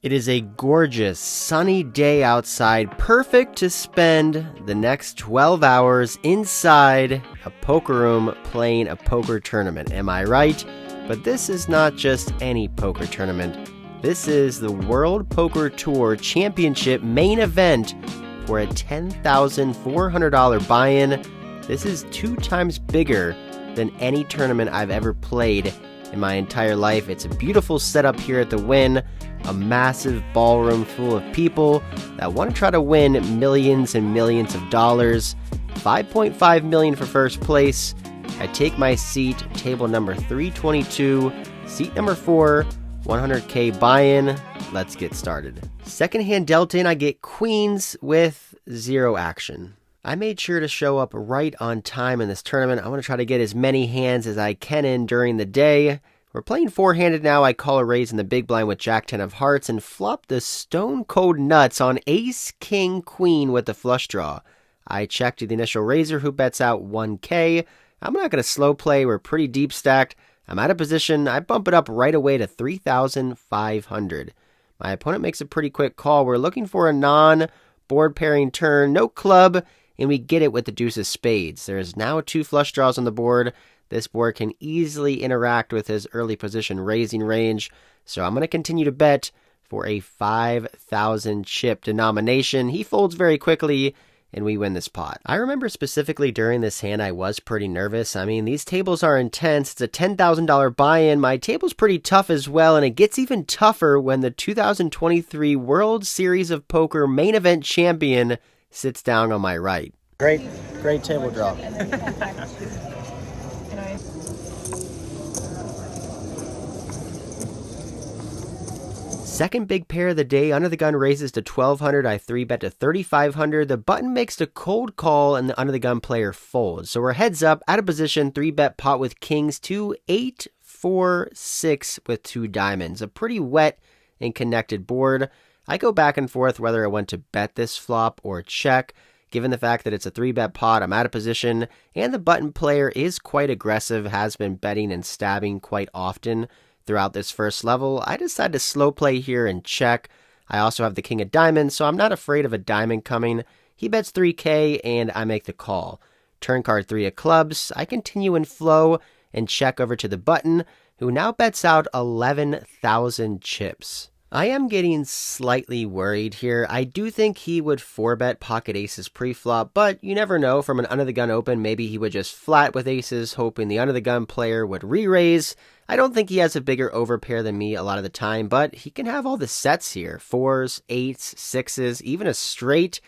It is a gorgeous, sunny day outside, perfect to spend the next 12 hours inside a poker room playing a poker tournament. Am I right? But this is not just any poker tournament. This is the World Poker Tour Championship main event for a $10,400 buy-in. This is 2 times bigger than any tournament I've ever played in my entire life. It's a beautiful setup here at the Wynn, a massive ballroom full of people that want to try to win millions and millions of dollars. $5.5 million for first place. I take my seat, table number 322, seat number 4, $100K buy-in. Let's get started. Second hand dealt in, I get queens with 0 action. I made sure to show up right on time in this tournament. I want to try to get as many hands as I can in during the day. We're playing 4-handed now. I call a raise in the big blind with Jack-10 of hearts and flop the stone cold nuts on ace, king, queen with the flush draw. I check to the initial raiser who bets out 1K. I'm not going to slow play. We're pretty deep stacked. I'm out of position. I bump it up right away to 3,500. My opponent makes a pretty quick call. We're looking for a non-board pairing turn, no club, and we get it with the deuce of spades. There's now 2 flush draws on the board. This board can easily interact with his early position raising range, so I'm going to continue to bet for a 5,000 chip denomination. He folds very quickly, and we win this pot. I remember specifically during this hand, I was pretty nervous. I mean, these tables are intense. It's a $10,000 buy-in. My table's pretty tough as well, and it gets even tougher when the 2023 World Series of Poker main event champion sits down on my right. Great table draw. Second big pair of the day, under the gun raises to 1,200. I 3-bet to 3,500. The button makes the cold call and the under the gun player folds. So we're heads up, out of position, 3-bet pot with kings, 2, 8, 4, 6 with 2 diamonds. A pretty wet and connected board. I go back and forth whether I want to bet this flop or check. Given the fact that it's a 3-bet pot, I'm out of position, and the button player is quite aggressive, has been betting and stabbing quite often throughout this first level. I decide to slow play here and check. I also have the king of diamonds, so I'm not afraid of a diamond coming. He bets 3K, and I make the call. Turn card 3 of clubs. I continue in flow and check over to the button, who now bets out 11,000 chips. I am getting slightly worried here. I do think he would 4-bet pocket aces pre-flop, but you never know. From an under-the-gun open, maybe he would just flat with aces, hoping the under-the-gun player would re-raise. I don't think he has a bigger overpair than me a lot of the time, but he can have all the sets here. 4s, 8s, 6s, even a straight.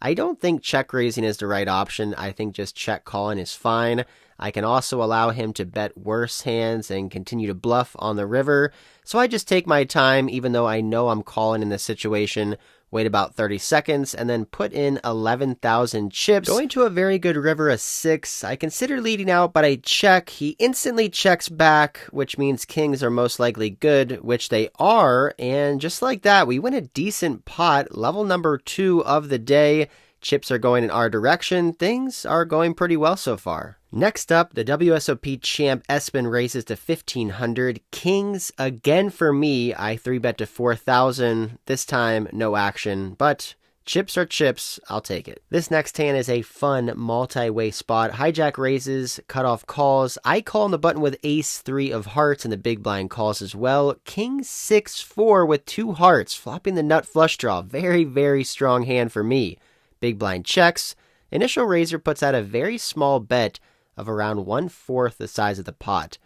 I don't think check raising is the right option. I think just check calling is fine. I can also allow him to bet worse hands and continue to bluff on the river. So I just take my time, even though I know I'm calling in this situation. Wait about 30 seconds, and then put in 11,000 chips. Going to a very good river, a 6. I consider leading out, but I check. He instantly checks back, which means kings are most likely good, which they are. And just like that, we win a decent pot. Level number 2 of the day. Chips are going in our direction. Things are going pretty well so far. Next up, the WSOP champ Espen raises to 1,500. Kings again for me. I 3-bet to 4,000. This time, no action, but chips are chips. I'll take it. This next hand is a fun multi-way spot. Hijack raises, cutoff calls. I call on the button with ace 3 of hearts, and the big blind calls as well. King 6-4 with 2 hearts, flopping the nut flush draw. Very, very strong hand for me. Big blind checks. Initial raiser puts out a very small bet of around 1/4 the size of the pot.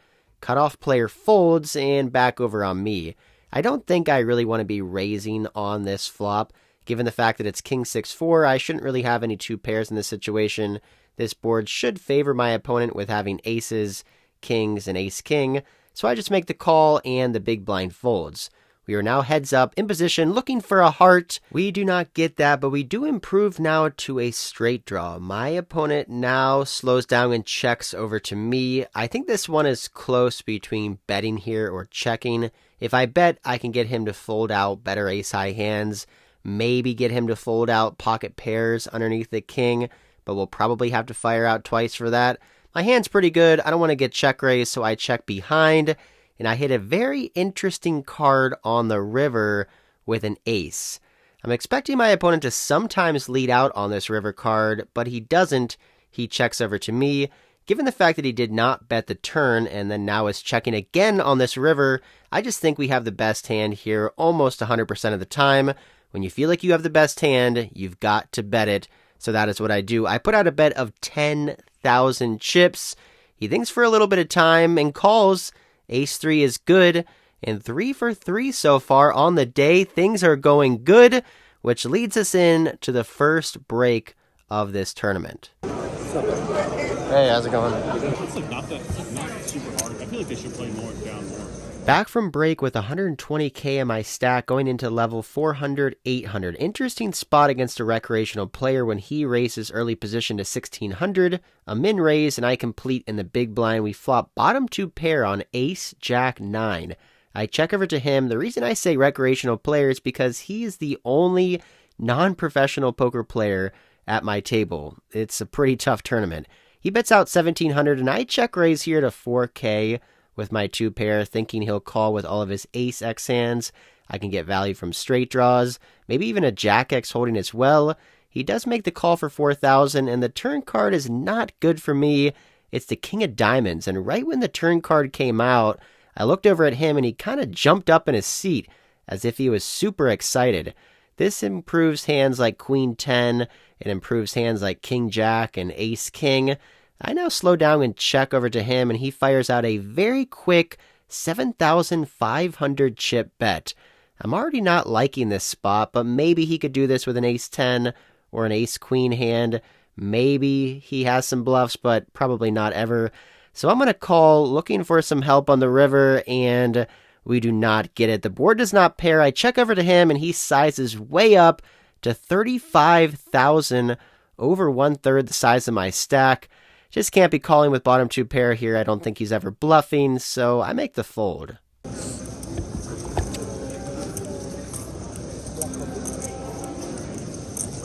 Cutoff player folds and back over on me. I don't think I really want to be raising on this flop. Given the fact that it's king 6-4, I shouldn't really have any 2 pairs in this situation. This board should favor my opponent with having aces, kings, and ace-king. So I just make the call and the big blind folds. We are now heads up in position looking for a heart. We do not get that, but we do improve now to a straight draw. My opponent now slows down and checks over to me. I think this one is close between betting here or checking. If I bet, I can get him to fold out better ace-high hands. Maybe get him to fold out pocket pairs underneath the king, but we'll probably have to fire out twice for that. My hand's pretty good. I don't want to get check raised, so I check behind. And I hit a very interesting card on the river with an ace. I'm expecting my opponent to sometimes lead out on this river card, but he doesn't. He checks over to me. Given the fact that he did not bet the turn and then now is checking again on this river, I just think we have the best hand here almost 100% of the time. When you feel like you have the best hand, you've got to bet it. So that is what I do. I put out a bet of 10,000 chips. He thinks for a little bit of time and calls. Ace-3 is good. And 3 for 3 so far on the day. Things are going good, which leads us in to the first break of this tournament. Hey, how's it going? It's like not super hard. I feel like they should play more down more. Back from break with 120k in my stack going into level 400, 800. Interesting spot against a recreational player when he raises early position to 1600. A min raise and I complete in the big blind. We flop bottom 2 pair on ace, jack, 9. I check over to him. The reason I say recreational player is because he is the only non-professional poker player at my table. It's a pretty tough tournament. He bets out 1700 and I check raise here to 4k with my 2 pair, thinking he'll call with all of his ace x hands. I can get value from straight draws, maybe even a jack x holding as well. He does make the call for 4,000 and the turn card is not good for me. It's the king of diamonds, and right when the turn card came out, I looked over at him and he kind of jumped up in his seat as if he was super excited. This improves hands like queen 10, it improves hands like king jack and ace king. I now slow down and check over to him and he fires out a very quick 7,500 chip bet. I'm already not liking this spot, but maybe he could do this with an ace 10 or an ace queen hand. Maybe he has some bluffs, but probably not ever. So I'm going to call, looking for some help on the river, and we do not get it. The board does not pair. I check over to him and he sizes way up to 35,000, over 1/3 the size of my stack. Just can't be calling with bottom 2 pair here. I don't think he's ever bluffing, so I make the fold.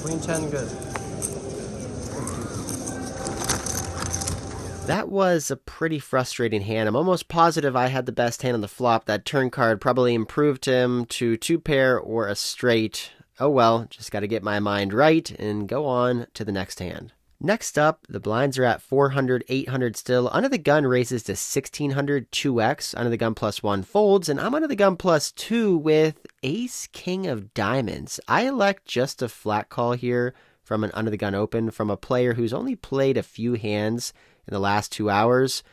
Queen 10, good. That was a pretty frustrating hand. I'm almost positive I had the best hand on the flop. That turn card probably improved him to 2 pair or a straight. Oh well, just got to get my mind right and go on to the next hand. Next up, the blinds are at 400, 800 still. Under the gun raises to 1600, 2x. Under the gun +1 folds, and I'm under the gun +2 with ace, king of diamonds. I elect just a flat call here from an under the gun open from a player who's only played a few hands in the last 2 hours.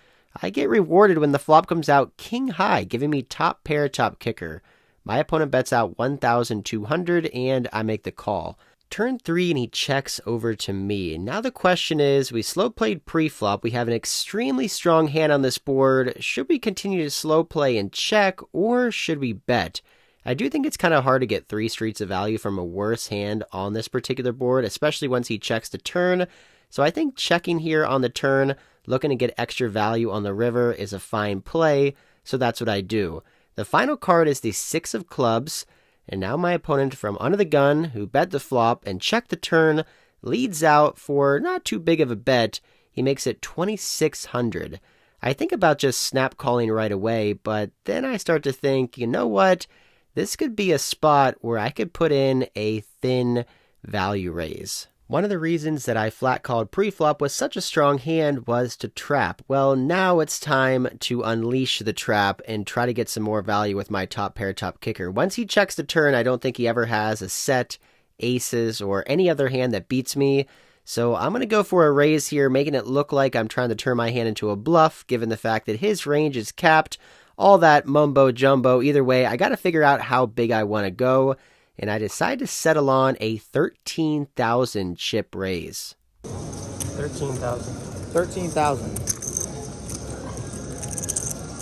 I get rewarded when the flop comes out king high, giving me top pair, top kicker. My opponent bets out 1,200 and I make the call. Turn 3 and he checks over to me. Now the question is, we slow played pre-flop. We have an extremely strong hand on this board. Should we continue to slow play and check, or should we bet? I do think it's kind of hard to get 3 streets of value from a worse hand on this particular board, especially once he checks the turn. So I think checking here on the turn, looking to get extra value on the river is a fine play, so that's what I do. The final card is the 6 of clubs. And now my opponent from under the gun, who bet the flop and checked the turn, leads out for not too big of a bet. He makes it 2,600. I think about just snap calling right away, but then I start to think, you know what? This could be a spot where I could put in a thin value raise. One of the reasons that I flat called pre-flop was such a strong hand was to trap. Well, now it's time to unleash the trap and try to get some more value with my top pair, top kicker. Once he checks the turn, I don't think he ever has a set, aces, or any other hand that beats me. So I'm going to go for a raise here, making it look like I'm trying to turn my hand into a bluff, given the fact that his range is capped. All that mumbo jumbo. Either way, I got to figure out how big I want to go. And I decide to settle on a 13,000 chip raise. 13,000. 13,000.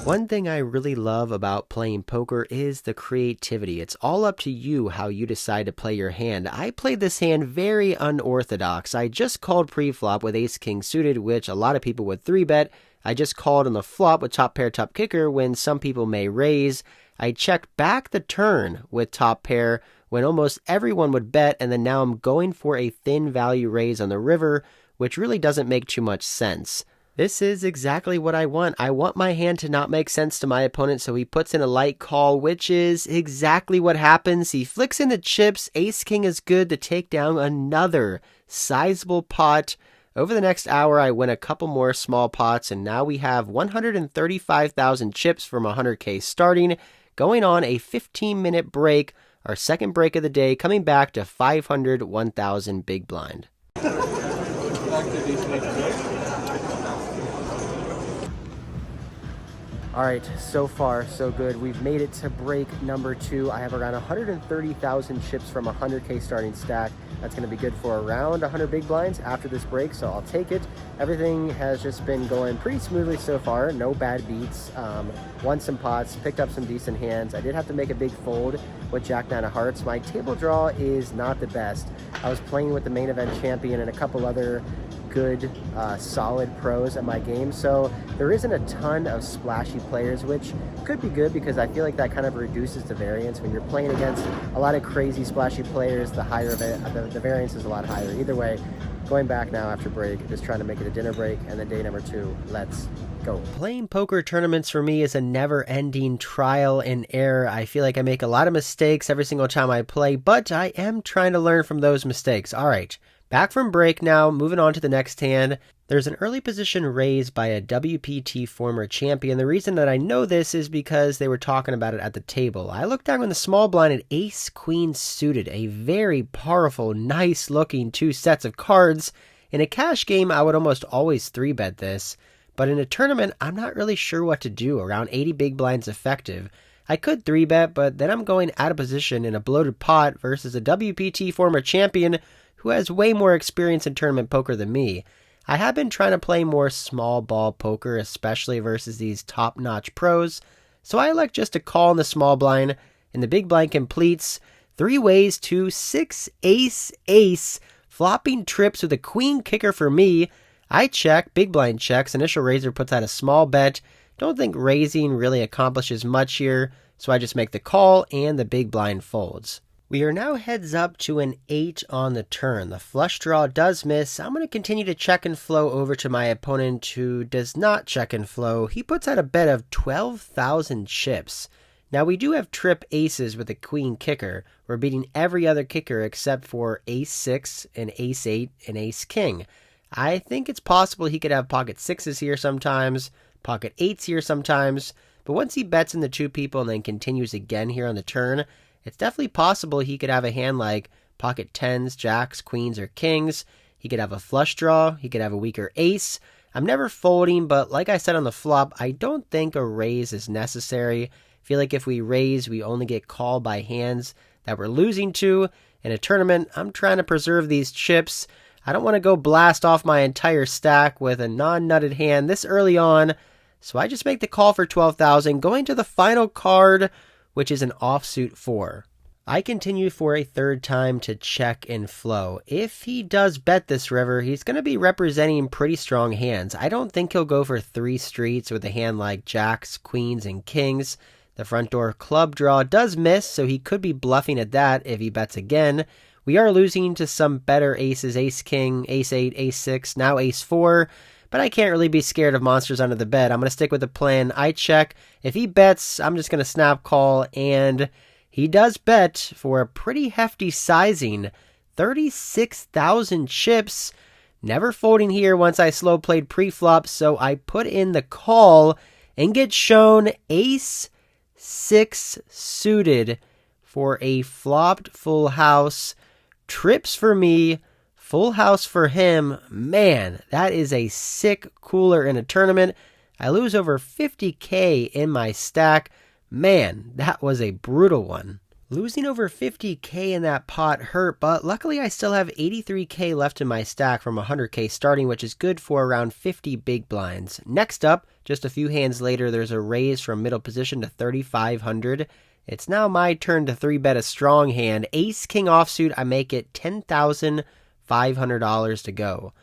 One thing I really love about playing poker is the creativity. It's all up to you how you decide to play your hand. I played this hand very unorthodox. I just called pre-flop with ace-king suited, which a lot of people would 3-bet. I just called on the flop with top pair, top kicker when some people may raise. I checked back the turn with top pair when almost everyone would bet, and then now I'm going for a thin value raise on the river, which really doesn't make too much sense. This is exactly what I want. I want my hand to not make sense to my opponent, so he puts in a light call, which is exactly what happens. He flicks in the chips. Ace-king is good to take down another sizable pot. Over the next hour, I win a couple more small pots, and now we have 135,000 chips from 100K starting, going on a 15-minute break, our second break of the day, coming back to 500, 1,000 big blind. All right, so far, so good. We've made it to break number 2. I have around 130,000 chips from 100K starting stack. That's going to be good for around 100 big blinds after this break, so I'll take it. Everything has just been going pretty smoothly so far. No bad beats. Won some pots, picked up some decent hands. I did have to make a big fold with Jack 9 of hearts. My table draw is not the best. I was playing with the main event champion and a couple other good, solid pros at my game, so there isn't a ton of splashy players, which could be good because I feel like that kind of reduces the variance. When you're playing against a lot of crazy splashy players, the higher the variance is a lot higher. Either way, going back now after break, just trying to make it a dinner break, and then day number 2, let's go. Playing poker tournaments for me is a never-ending trial and error. I feel like I make a lot of mistakes every single time I play, but I am trying to learn from those mistakes. All right. Back from break now, moving on to the next hand. There's an early position raised by a WPT former champion. The reason that I know this is because they were talking about it at the table. I looked down on the small blind at ace-queen suited, a very powerful, nice-looking 2 sets of cards. In a cash game, I would almost always 3-bet this, but in a tournament, I'm not really sure what to do. Around 80 big blinds effective. I could 3-bet, but then I'm going out of position in a bloated pot versus a WPT former champion who has way more experience in tournament poker than me. I have been trying to play more small ball poker, especially versus these top-notch pros, so I elect just to call in the small blind, and the big blind completes 3 ways to 6 ace, flopping trips with a queen kicker for me. I check, big blind checks, initial raiser puts out a small bet. Don't think raising really accomplishes much here, so I just make the call and the big blind folds. We are now heads up to an 8 on the turn. The flush draw does miss. I'm going to continue to check and flow over to my opponent who does not check and flow. He puts out a bet of 12,000 chips. Now we do have trip aces with a queen kicker. We're beating every other kicker except for ace-6 and ace-8 and ace-king. I think it's possible he could have pocket 6s here sometimes, pocket 8s here sometimes, but once he bets in the 2 people and then continues again here on the turn, it's definitely possible he could have a hand like pocket 10s, jacks, queens, or kings. He could have a flush draw. He could have a weaker ace. I'm never folding, but like I said on the flop, I don't think a raise is necessary. I feel like if we raise, we only get called by hands that we're losing to. In a tournament, I'm trying to preserve these chips. I don't want to go blast off my entire stack with a non-nutted hand this early on, so I just make the call for 12,000, going to the final card, which is an offsuit 4. I continue for a third time to check and flow. If he does bet this river, he's going to be representing pretty strong hands. I don't think he'll go for 3 streets with a hand like jacks, queens, and kings. The front door club draw does miss, so he could be bluffing at that if he bets again. We are losing to some better aces, ace-king, ace-8, ace-6, now ace-4. But I can't really be scared of monsters under the bed. I'm going to stick with the plan. I check. If he bets, I'm just going to snap call. And he does bet for a pretty hefty sizing. 36,000 chips. Never folding here once I slow played pre-flop. So I put in the call and get shown ace-6 suited for a flopped full house. Trips for me. Full house for him. Man, that is a sick cooler in a tournament. I lose over 50K in my stack. Man, that was a brutal one. Losing over 50K in that pot hurt, but luckily I still have 83K left in my stack from 100K starting, which is good for around 50 big blinds. Next up, just a few hands later, there's a raise from middle position to 3,500. It's now my turn to 3-bet a strong hand. Ace-king offsuit, I make it $10,500 to go.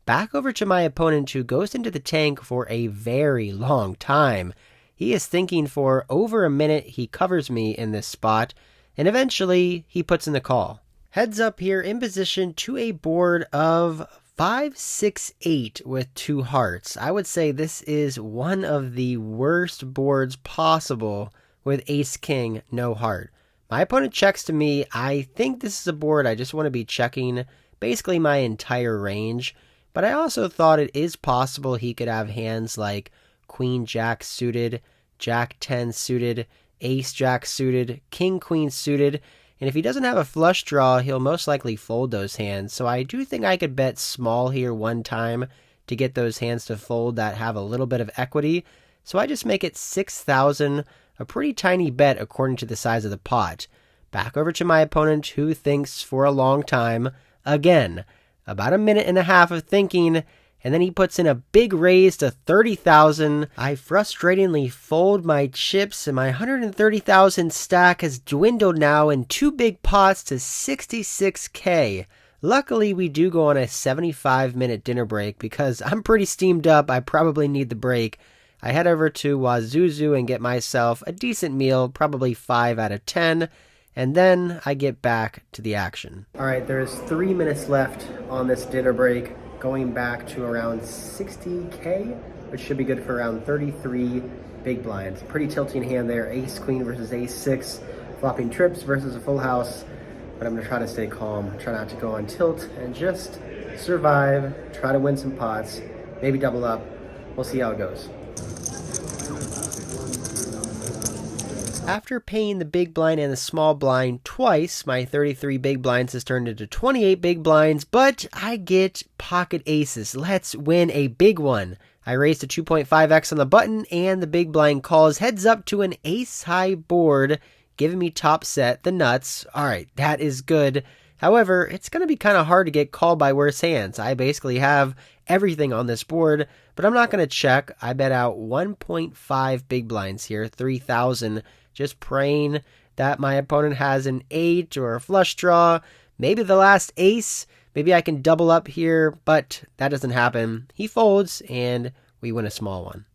Back over to my opponent who goes into the tank for a very long time. He is thinking for over a minute. He covers me in this spot, and eventually he puts in the call. Heads up here in position to a board of 5, 6, 8 with 2 hearts. I would say this is one of the worst boards possible with ace king, no heart. My opponent checks to me. I think this is a board I just want to be checking basically my entire range, but I also thought it is possible he could have hands like queen jack suited, jack 10 suited, ace jack suited, king queen suited, and if he doesn't have a flush draw, he'll most likely fold those hands. So I do think I could bet small here one time to get those hands to fold that have a little bit of equity. So I just make it 6,000, a pretty tiny bet according to the size of the pot. Back over to my opponent, who thinks for a long time. Again, about a minute and a half of thinking, and then he puts in a big raise to 30,000. I frustratingly fold my chips, and my 130,000 stack has dwindled now in 2 big pots to 66K. Luckily, we do go on a 75-minute dinner break because I'm pretty steamed up. I probably need the break. I head over to Wazuzu and get myself a decent meal, probably 5 out of 10, and then I get back to the action. All right, there's 3 minutes left on this dinner break, going back to around 60K, which should be good for around 33 big blinds. Pretty tilting hand there, ace queen versus ace 6, flopping trips versus a full house, but I'm gonna try to stay calm, try not to go on tilt, and just survive, try to win some pots, maybe double up. We'll see how it goes. After paying the big blind and the small blind twice, my 33 big blinds has turned into 28 big blinds, but I get pocket aces. Let's win a big one. I raise to 2.5x on the button, and the big blind calls heads up to an ace-high board, giving me top set, the nuts. All right, that is good. However, it's going to be kind of hard to get called by worse hands. I basically have everything on this board, but I'm not going to check. I bet out 1.5 big blinds here, 3,000, just praying that my opponent has an 8 or a flush draw, maybe the last ace. Maybe I can double up here, but that doesn't happen. He folds, and we win a small one.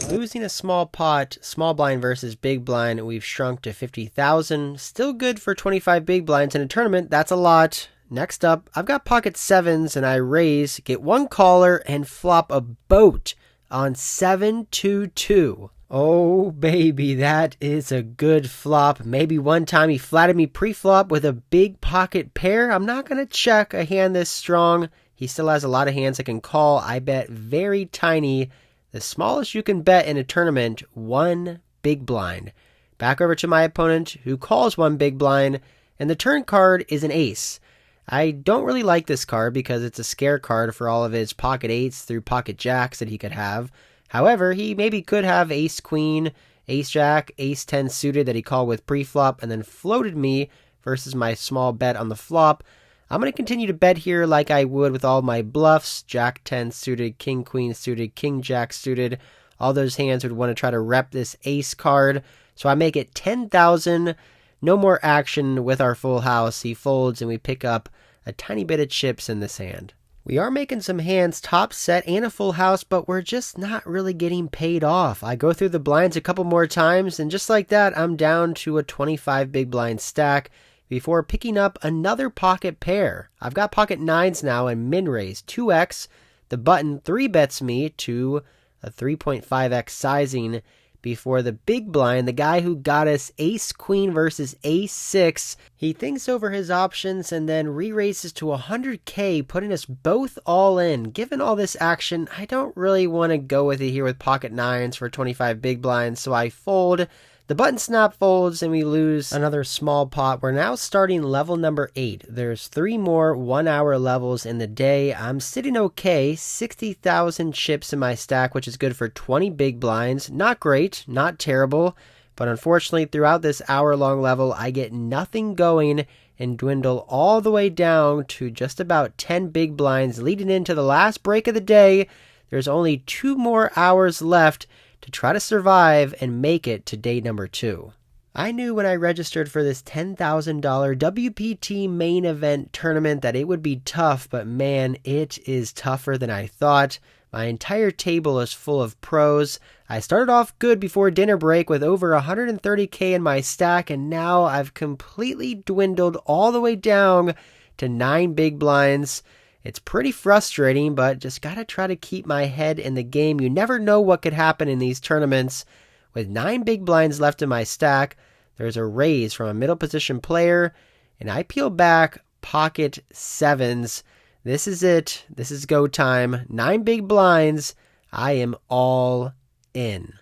Losing a small pot, small blind versus big blind, we've shrunk to 50,000. Still good for 25 big blinds in a tournament. That's a lot. Next up, I've got pocket sevens, and I raise, get one caller, and flop a boat on 7-2-2. Oh, baby, that is a good flop. Maybe one time he flatted me pre-flop with a big pocket pair. I'm not going to check a hand this strong. He still has a lot of hands that can call. I bet very tiny. The smallest you can bet in a tournament, 1 big blind. Back over to my opponent, who calls 1 big blind, and the turn card is an ace. I don't really like this card because it's a scare card for all of his pocket 8s through pocket jacks that he could have. However, he maybe could have ace queen, ace jack, ace 10 suited that he called with pre-flop and then floated me versus my small bet on the flop. I'm going to continue to bet here like I would with all my bluffs, jack 10 suited, king queen suited, king jack suited. All those hands would want to try to rep this ace card. So I make it 10,000. No more action with our full house. He folds and we pick up a tiny bit of chips in this hand. We are making some hands top set and a full house, but we're just not really getting paid off. I go through the blinds a couple more times, and just like that, I'm down to a 25 big blind stack before picking up another pocket pair. I've got pocket 9s now and min raise 2x. The button 3 bets me to a 3.5x sizing before the big blind, the guy who got us ace queen versus ace 6, he thinks over his options and then re-raises to 100k, putting us both all in. Given all this action, I don't really want to go with it here with pocket 9s for 25 big blinds, so I fold. The button snap folds and we lose another small pot. We're now starting level number 8. There's 3 more 1-hour levels in the day. I'm sitting okay, 60,000 chips in my stack, which is good for 20 big blinds. Not great, not terrible, but unfortunately throughout this hour-long level, I get nothing going and dwindle all the way down to just about 10 big blinds leading into the last break of the day. There's only 2 more hours left to try to survive and make it to day number 2. I knew when I registered for this $10,000 WPT main event tournament that it would be tough, but man, it is tougher than I thought. My entire table is full of pros. I started off good before dinner break with over 130k in my stack, and now I've completely dwindled all the way down to 9 big blinds. It's pretty frustrating, but just gotta try to keep my head in the game. You never know what could happen in these tournaments. With 9 big blinds left in my stack, there's a raise from a middle position player, and I peel back pocket 7s. This is it. This is go time. 9 big blinds. I am all in.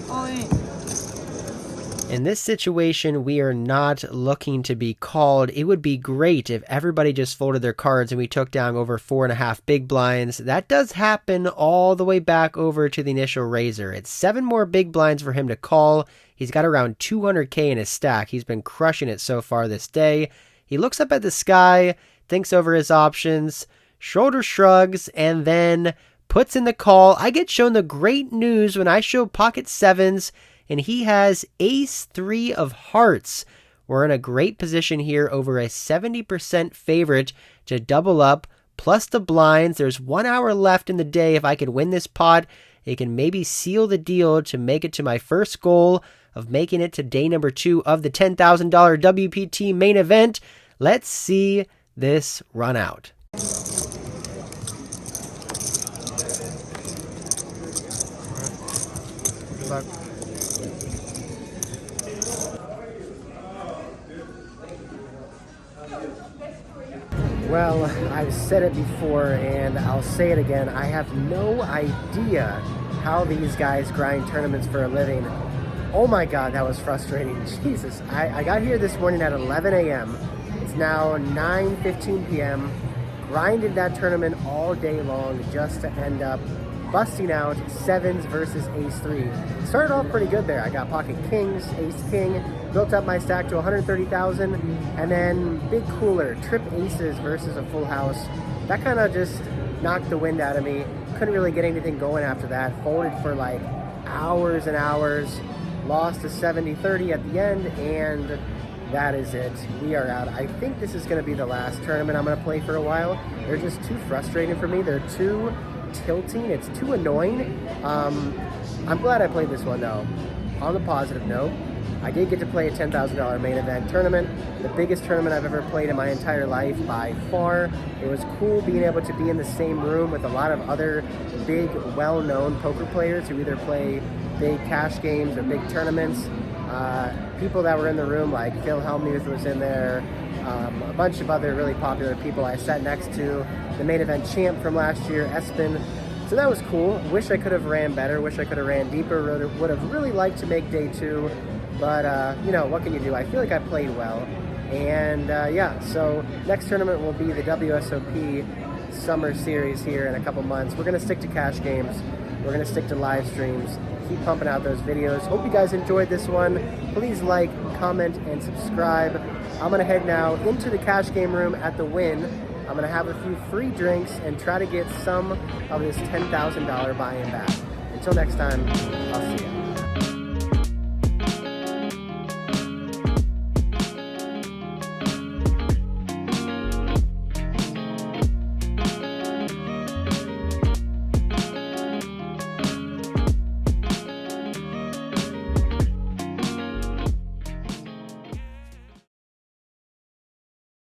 All in. In this situation, we are not looking to be called. It would be great if everybody just folded their cards and we took down over 4.5 big blinds. That does happen all the way back over to the initial raiser. It's 7 more big blinds for him to call. He's got around 200k in his stack. He's been crushing it so far this day. He looks up at the sky, thinks over his options, shoulder shrugs, and then puts in the call. I get shown the great news when I show pocket 7s, and he has ace 3 of hearts. We're in a great position here, over a 70% favorite to double up, plus the blinds. There's 1 hour left in the day. If I can win this pot, it can maybe seal the deal to make it to my first goal of making it to day number 2 of the $10,000 WPT main event. Let's see this run out. Good luck. Well, I've said it before and I'll say it again. I have no idea how these guys grind tournaments for a living. Oh my God, that was frustrating. Jesus, I got here this morning at 11 a.m. It's now 9:15 p.m. Grinded that tournament all day long just to end up busting out 7s versus ace 3. Started off pretty good there. I got pocket kings, ace king, built up my stack to 130,000, and then big cooler, trip aces versus a full house. That kind of just knocked the wind out of me. Couldn't really get anything going after that. Folded for like hours and hours. Lost to 70-30 at the end, and that is it. We are out. I think this is going to be the last tournament I'm going to play for a while. They're just too frustrating for me. They're too tilting. It's too annoying. I'm glad I played this one though. On the positive note, I did get to play a $10,000 main event tournament, the biggest tournament I've ever played in my entire life by far. It was cool being able to be in the same room with a lot of other big, well-known poker players who either play big cash games or big tournaments. People that were in the room, like Phil Hellmuth was in there, a bunch of other really popular people. I sat next to the main event champ from last year, Espen. So that was cool. Wish I could have ran better, wish I could have ran deeper, would have really liked to make day 2, but you know, what can you do? I feel like I played well. And yeah, so next tournament will be the WSOP Summer Series here in a couple months. We're gonna stick to cash games, we're gonna stick to live streams, keep pumping out those videos. Hope you guys enjoyed this one. Please like, comment, and subscribe. I'm gonna head now into the cash game room at the Win. I'm gonna have a few free drinks and try to get some of this $10,000 buy-in back. Until next time, I'll see you.